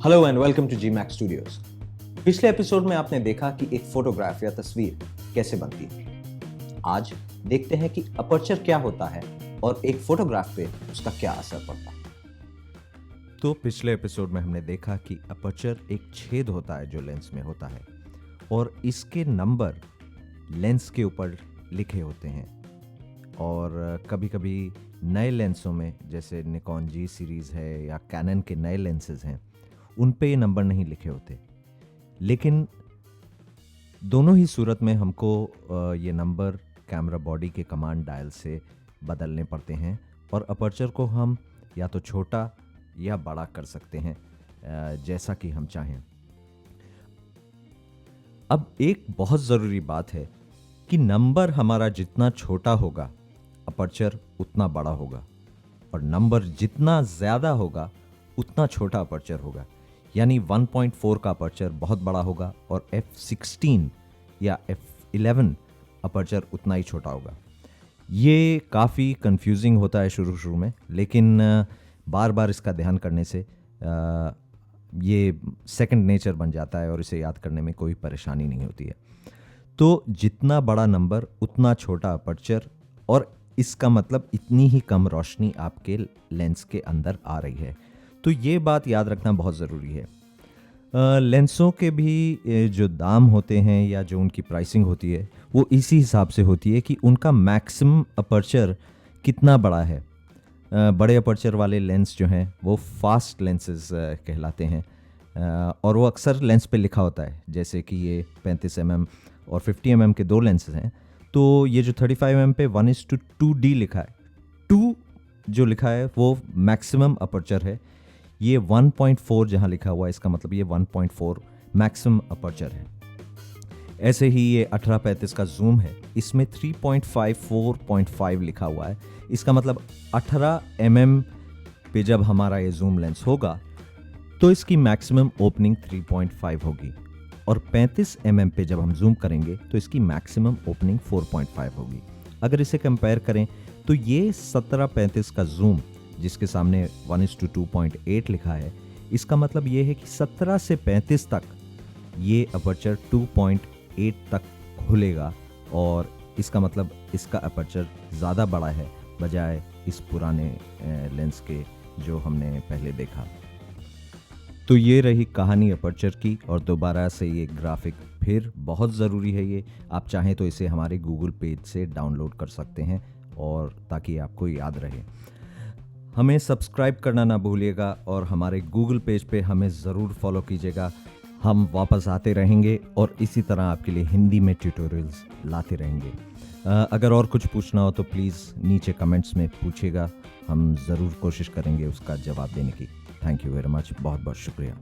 Hello and welcome to Zee Max studios. पिछले episode में आपने देखा कि एक फोटोग्राफ या तस्वीर कैसे बनती है। आज देखते हैं कि अपर्चर क्या होता है और एक फोटोग्राफ पे उसका क्या असर पड़ता है। तो पिछले एपिसोड में हमने देखा कि अपर्चर एक छेद होता है जो लेंस में होता है और इसके नंबर लेंस के ऊपर लिखे होते हैं। और कभी कभी नए लेंसों में जैसे निकॉन जी सीरीज़ है या कैनन के नए लेंसेज हैं, उन पे ये नंबर नहीं लिखे होते, लेकिन दोनों ही सूरत में हमको ये नंबर कैमरा बॉडी के कमांड डायल से बदलने पड़ते हैं और अपर्चर को हम या तो छोटा या बड़ा कर सकते हैं जैसा कि हम चाहें। अब एक बहुत ज़रूरी बात है कि नंबर हमारा जितना छोटा होगा अपर्चर उतना बड़ा होगा, और नंबर जितना ज़्यादा होगा उतना छोटा अपर्चर होगा। यानी 1.4 का अपर्चर बहुत बड़ा होगा और f16 या f11 अपर्चर उतना ही छोटा होगा। ये काफ़ी कंफ्यूजिंग होता है शुरू में, लेकिन बार बार इसका ध्यान करने से ये सेकंड नेचर बन जाता है और इसे याद करने में कोई परेशानी नहीं होती है। तो जितना बड़ा नंबर उतना छोटा अपर्चर, और इसका मतलब इतनी ही कम रोशनी आपके लेंस के अंदर आ रही है। तो ये बात याद रखना बहुत ज़रूरी है। लेंसों के भी जो दाम होते हैं या जो उनकी प्राइसिंग होती है वो इसी हिसाब से होती है कि उनका मैक्सिमम अपर्चर कितना बड़ा है। बड़े अपर्चर वाले लेंस जो हैं वो फास्ट लेंसेज कहलाते हैं, और वो अक्सर लेंस पे लिखा होता है, जैसे कि ये 35 mm और 50 mm के दो लेंसेज हैं। तो ये जो 35 mm पे 1:2D लिखा है, 2 जो लिखा है वो मैक्सिमम अपर्चर है। ये 1.4 जहाँ लिखा हुआ है इसका मतलब ये 1.4 मैक्सिमम अपर्चर है। ऐसे ही ये 18-35 का जूम है, इसमें 3.5-4.5 लिखा हुआ है। इसका मतलब 18 mm पे जब हमारा ये जूम लेंस होगा तो इसकी मैक्सिमम ओपनिंग 3.5 होगी, और 35 mm पे जब हम जूम करेंगे तो इसकी मैक्सिमम ओपनिंग 4.5 होगी। अगर इसे कंपेयर करें तो ये 17-35 का जूम जिसके सामने 1:2.8 लिखा है, इसका मतलब ये है कि 17 से 35 तक ये अपर्चर 2.8 तक खुलेगा, और इसका मतलब इसका अपर्चर ज़्यादा बड़ा है बजाय इस पुराने लेंस के जो हमने पहले देखा। तो ये रही कहानी अपर्चर की, और दोबारा से ये ग्राफिक फिर बहुत ज़रूरी है। ये आप चाहें तो इसे हमारे गूगल पेज से डाउनलोड कर सकते हैं, और ताकि आपको याद रहे। हमें सब्सक्राइब करना ना भूलिएगा और हमारे गूगल पेज पे हमें ज़रूर फॉलो कीजिएगा। हम वापस आते रहेंगे और इसी तरह आपके लिए हिंदी में ट्यूटोरियल्स लाते रहेंगे। अगर और कुछ पूछना हो तो प्लीज़ नीचे कमेंट्स में पूछिएगा, हम ज़रूर कोशिश करेंगे उसका जवाब देने की। थैंक यू वेरी मच, बहुत बहुत शुक्रिया।